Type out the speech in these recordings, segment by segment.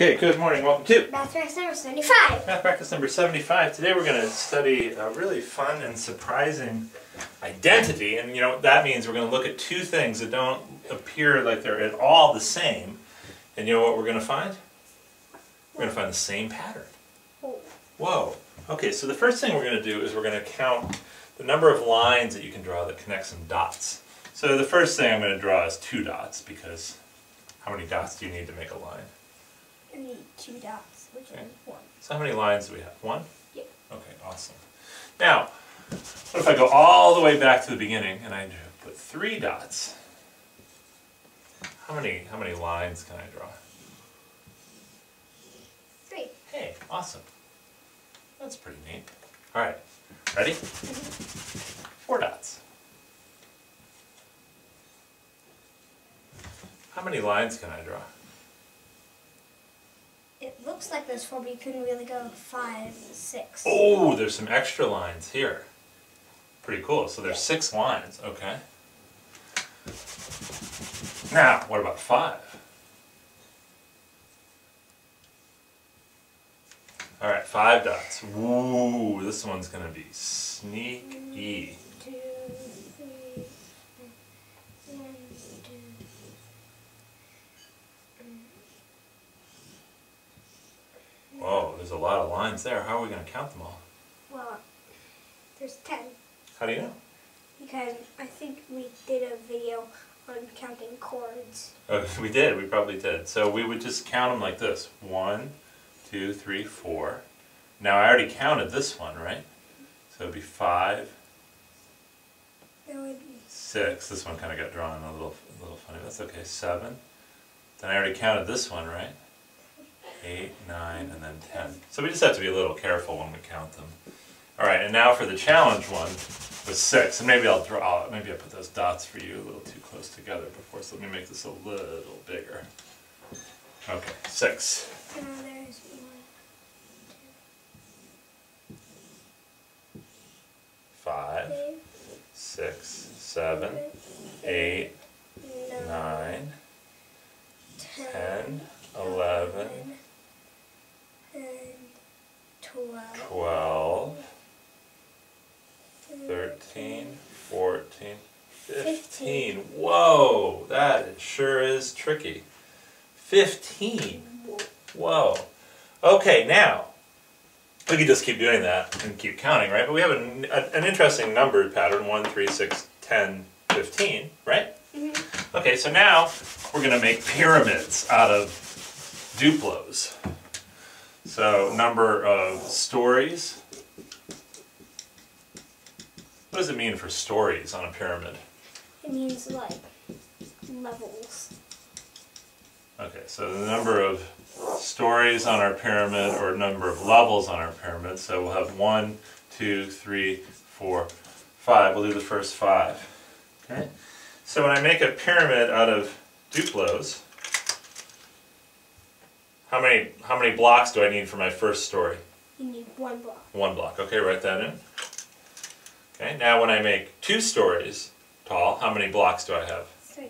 Okay, good morning. Welcome to MathPractice number 75. MathPractice number 75. Today we're going to study a really fun and surprising identity. And you know what that means? We're going to look at two things that don't appear like they're at all the same. And you know what we're going to find? We're going to find the same pattern. Whoa. Okay, so the first thing we're going to do is we're going to count the number of lines that you can draw that connect some dots. So the first thing I'm going to draw is 2 dots, because how many dots do you need to make a line? I need 2 dots, which is 1. So how many lines do we have? 1? Yep. Okay, awesome. Now, what if I go all the way back to the beginning and I put 3 dots? How many lines can I draw? 3. Hey, awesome. That's pretty neat. All right, ready? 4 dots. How many lines can I draw? It looks like there's 4, but you couldn't really go 5, 6. Oh, there's some extra lines here. Pretty cool. So there's 6 lines. Okay. Now, what about 5? All right, 5 dots. Ooh, this one's going to be sneaky. 1, 2, 3, 1, 2. Whoa, there's a lot of lines there. How are we going to count them all? Well, there's 10. How do you know? Because I think we did a video on counting chords. Oh, we did. We probably did. So we would just count them like this. 1, 2, 3, 4. Now I already counted this one, right? So it would be 5, That would be 6. This one kind of got drawn a little funny. That's okay. 7. Then I already counted this one, right? 8, 9, and then 10. So we just have to be a little careful when we count them. All right, and now for the challenge one with 6. And maybe I'll put those dots for you a little too close together before. So let me make this a little bigger. Okay, 6. there's 1, 2, 5, 6, 7, 8, 9, 10, 11, and 12, 12, 13, 14, 15. Whoa, that sure is tricky. 15. Whoa. Okay, now, we could just keep doing that and keep counting, right? But we have an interesting number pattern, 1, 3, 6, 10, 15, right? Mm-hmm. Okay, so now we're going to make pyramids out of duplos. So, number of stories. What does it mean for stories on a pyramid? It means like levels. Okay, so the number of stories on our pyramid, or number of levels on our pyramid. So we'll have 1, 2, 3, 4, 5. We'll do the first 5. Okay. So when I make a pyramid out of duplos, how many blocks do I need for my first story? You need 1 block. 1 block. Okay, write that in. Okay, now when I make 2 stories tall, how many blocks do I have? 3.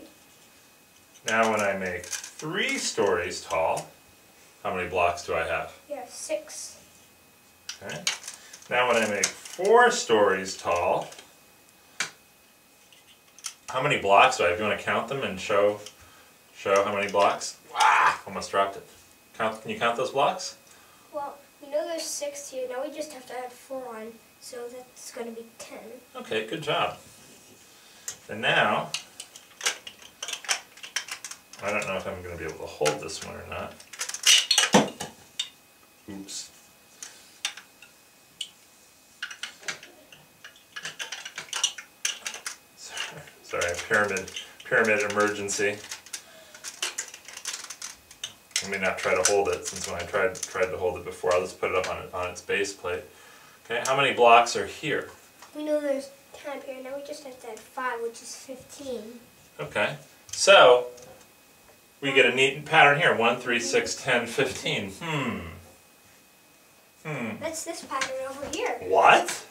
Now when I make 3 stories tall, how many blocks do I have? You have 6. Okay. Now when I make 4 stories tall, how many blocks do I have? Do you want to count them and show how many blocks? Ah! Almost dropped it. Can you count those blocks? Well, you know there's 6 here. Now we just have to add 4 on, so that's going to be 10. Okay, good job. And now, I don't know if I'm going to be able to hold this one or not. Oops. Sorry, pyramid emergency. Let me not try to hold it, since when I tried to hold it before, I'll just put it up on its base plate. Okay, how many blocks are here? We know there's 10 up here. Now we just have to add 5, which is 15. Okay, so we get a neat pattern here. 1, 3, 6, 10, 15. That's this pattern over here. What?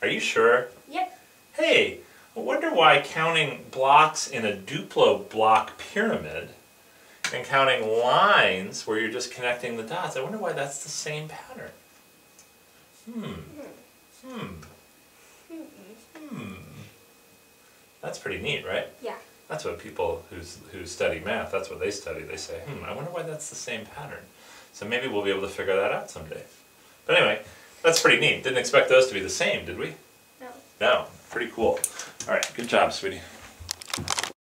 Are you sure? Yep. Hey, I wonder why counting blocks in a duplo block pyramid and counting lines where you're just connecting the dots. I wonder why that's the same pattern. That's pretty neat, right? Yeah. That's what people who study math, that's what they study. They say, I wonder why that's the same pattern. So maybe we'll be able to figure that out someday. But anyway, that's pretty neat. Didn't expect those to be the same, did we? No. No. Pretty cool. All right, good job, sweetie.